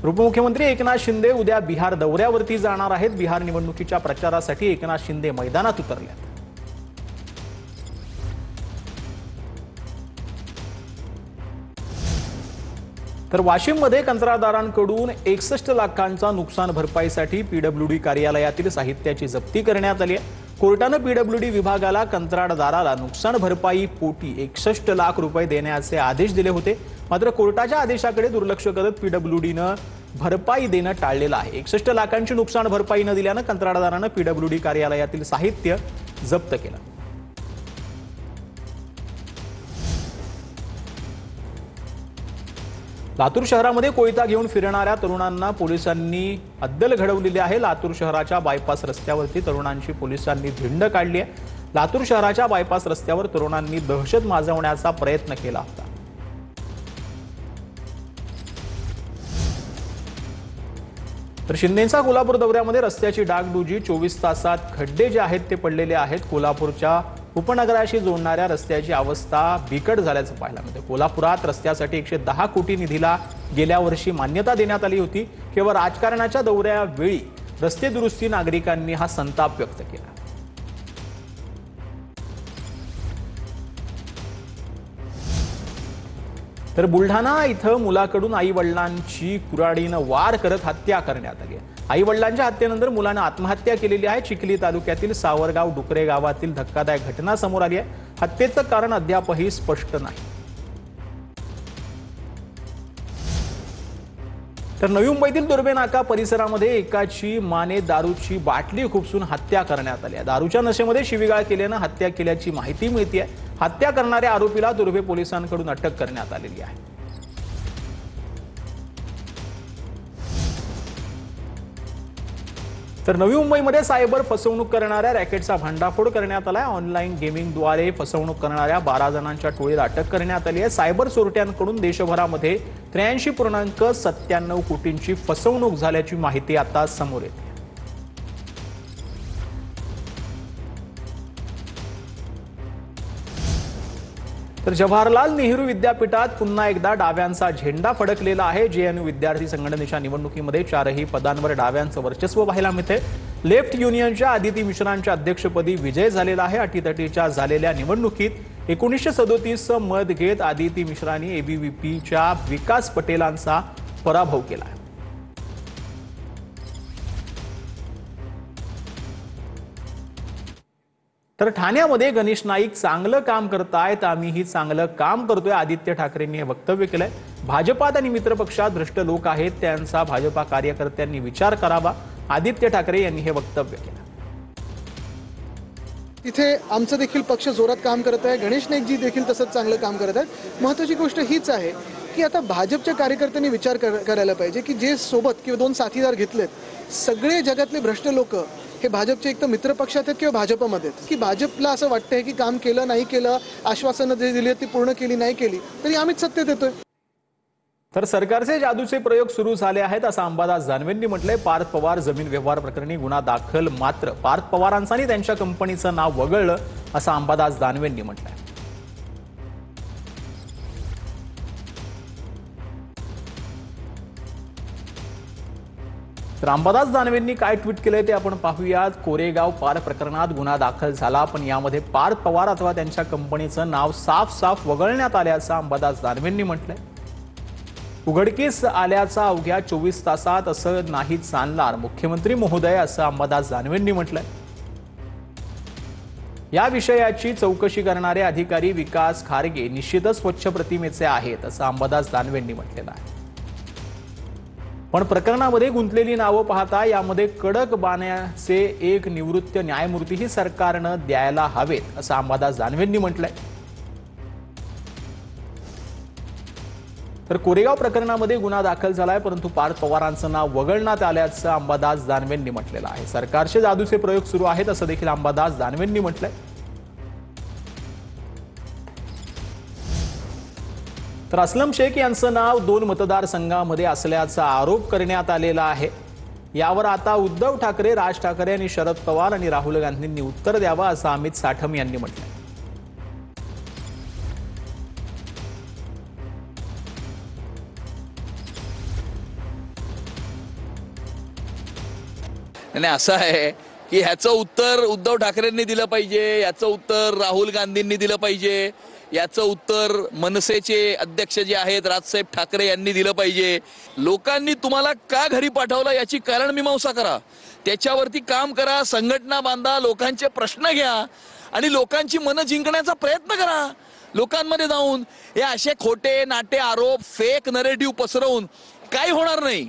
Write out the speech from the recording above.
उपमुख्यमंत्री एकनाथ शिंदे उद्या बिहार दौऱ्यावरती जाणार आहेत। बिहार निवडणुकीच्या प्रचारासाठी एकनाथ शिंदे मैदानात उतरले। तर वाशिममध्ये कंत्राटदारांकडून 61 लाखांचा नुकसान भरपाईसाठी पीडब्ल्यूडी कार्यालयातील साहित्याची जप्ती करण्यात आली आहे। कोर्टाने पीडब्ल्यूडी विभागाला कंत्राटदाराला नुकसान भरपाई पोटी 61 लाख रुपये देण्याचे आदेश दिले होते। मात्र कोर्टाच्या आदेशाकडे दुर्लक्ष करत पीडब्ल्यूडीने भरपाई देणं टाळलेलं आहे। 61 लाखांची नुकसान भरपाई न दिल्याने कंत्राटदाराने पीडब्ल्यूडी कार्यालयातील साहित्य जप्त केलं। लातूर शहरामध्ये कोयता घेऊन फिरणाऱ्या तरुणांना पोलिसांनी अद्दल घडवलेली आहे। लातूर शहराच्या बायपास रस्त्यावरती तरुणांची पोलिसांनी धिंड काढली आहे। लातूर शहराच्या बायपास रस्त्यावर तरुणांनी दहशत माजवण्याचा प्रयत्न केला होता। तर शिंदेंचा कोल्हापूर दौऱ्यामध्ये रस्त्याची डागडुजी, 24 तासात खड्डे जे आहेत ते पडलेले आहेत। कोल्हापूरच्या उपनगराशी जोडणाऱ्या रस्त्याची अवस्था बिकट झाल्याचं पाहायला मिळते। कोल्हापुरात रस्त्यासाठी 110 कोटी निधीला गेल्या वर्षी मान्यता देण्यात आली होती। केवळ राजकारणाच्या दौऱ्यावेळी रस्ते दुरुस्ती नागरिकांनी हा संताप व्यक्त केला। तर बुलढाणा इथं मुलाकडून आई वडिलांची कुऱ्हाडीनं वार करत हत्या करण्यात आली आहे। आई वडिलांच्या हत्येनंतर मुलाने आत्महत्या केलेली आहे। चिखली तालुक्यातील सावरगाव डुकरे गावातील धक्कादायक घटना समोर आली आहे। हत्येचं कारण अद्यापही स्पष्ट नाही। तर नवी मुंबईतील दुर्बे नाका परिसरामध्ये एकाची माने दारूची बाटली खुपसून हत्या करण्यात आली आहे। दारूच्या नशेमध्ये शिवीगाळ केल्याने हत्या केल्याची माहिती मिळते। हत्या करणाऱ्या आरोपीला दुर्बे पोलिसांकडून अटक करण्यात आलेली आहे। तर नवी मुंबईमध्ये सायबर फसवणूक करणाऱ्या रॅकेटचा भांडाफोड करण्यात आलाय। ऑनलाईन गेमिंगद्वारे फसवणूक करणाऱ्या 12 जणांच्या टोळीला अटक करण्यात आली आहे। सायबर चोरट्यांकडून देशभरामध्ये 83.97 कोटींची फसवणूक झाल्याची माहिती आता समोर येते। तर जवाहरलाल नेहरू विद्यापीठात पुन्हा एकदा डाव्यांचा झेंडा फडकलेला आहे। जेएनयू विद्यार्थी संघटनेच्या निवडणुकीमध्ये 4ही पदांवर डाव्यांचं वर्चस्व पाहायला मिळते। लेफ्ट युनियनच्या आदिती मिश्रांच्या अध्यक्षपदी विजय झालेला आहे। अटीतटीच्या झालेल्या निवडणुकीत 1937 मत घेत आदिती मिश्रांनी एबीव्हीपीच्या विकास पटेलांचा पराभव केला। तर ठाण्यामध्ये गणेश नाईक चांगलं काम करतायत, आम्हीही चांगलं काम करतोय, आदित्य ठाकरेंनी हे वक्तव्य केलंय। भाजपात आणि मित्रपक्षात भ्रष्ट लोक आहेत, त्यांचा भाजपा कार्यकर्त्यांनी विचार करावा, आदित्य ठाकरे यांनी हे वक्तव्य केलं। इथे आमचं देखील पक्ष जोरात काम करत आहे। गणेश नाईकजी देखील तसंच चांगलं काम करत आहेत। महत्त्वाची गोष्ट हीच आहे की आता भाजपच्या कार्यकर्त्यांनी विचार करायला पाहिजे की जे सोबत किंवा 2 साथीदार घेतलेत, सगळे जगातले भ्रष्ट लोक हे भाजपचे एक तर मित्र पक्षात आहेत किंवा भाजपमध्ये आहेत। की भाजपला असं वाटतंय की काम केलं नाही केलं, आश्वासनं जे दिली ती पूर्ण केली नाही केली तरी आम्हीच सत्तेत येतोय। तर सरकारचे जादूचे प्रयोग सुरू झाले आहेत असं अंबादास दानवेंनी म्हटलंय। पार्थ पवार जमीन व्यवहार प्रकरणी गुन्हा दाखल, मात्र पार्थ पवारांचं आणि त्यांच्या कंपनीचं नाव वगळलं असं अंबादास दानवेंनी म्हटलंय। तर अंबादास दानवेंनी काय ट्विट केलंय ते आपण पाहूयात। कोरेगाव पार प्रकरणात गुन्हा दाखल झाला, पण यामध्ये पार्थ पवार अथवा त्यांच्या कंपनीचं नाव साफ वगळण्यात आल्याचं अंबादास दानवेंनी म्हटलंय। उघडकीस आल्याचा अवघ्या 24 तासात असं नाही चालणार मुख्यमंत्री महोदय, असं अंबादास दानवेंनी म्हटलंय। या विषयाची चौकशी करणारे अधिकारी विकास खारगे निश्चितच स्वच्छ प्रतिमेचे आहेत, असं अंबादास दानवेंनी म्हटलेलं आहे। पण प्रकरणामध्ये गुंतलेली नावं पाहता यामध्ये कडक बाण्याचे एक निवृत्त न्यायमूर्तीही सरकारनं द्यायला हवेत, असं अंबादास दानवेंनी म्हटलंय। तर कोरेगाव प्रकरणामध्ये गुन्हा दाखल झालाय, परंतु पार्थ पवारांचं नाव वगळण्यात आल्याचं अंबादास दानवेंनी म्हटलेलं आहे। सरकारचे जादूचे प्रयोग सुरू आहेत असं देखील अंबादास दानवेंनी म्हटलंय। तर असलम शेख यांचं नाव 2 मतदारसंघामध्ये असल्याचा आरोप करण्यात आलेला आहे। यावर आता उद्धव ठाकरे, राज ठाकरे आणि शरद पवार आणि राहुल गांधींनी उत्तर द्यावं, असं अमित साठम यांनी म्हटलंय। आणि असं आहे की ह्याचं उत्तर उद्धव ठाकरेंनी दिलं पाहिजे, याचं उत्तर राहुल गांधींनी दिलं पाहिजे, याचं उत्तर मनसेचे अध्यक्ष जे आहेत राजसाहेब ठाकरे यांनी दिलं पाहिजे. लोकांनी तुम्हाला का घरी पाठवलं याची कारणमीमांसा करा, त्याच्यावरती काम करा, संघटना बांधा, लोकांचे प्रश्न घ्या आणि लोकांची मनं जिंकण्याचा प्रयत्न करा. लोकांमध्ये जाऊन हे असे खोटे नाटे आरोप फेक नरेटिव्ह पसरवून काही होणार नाही.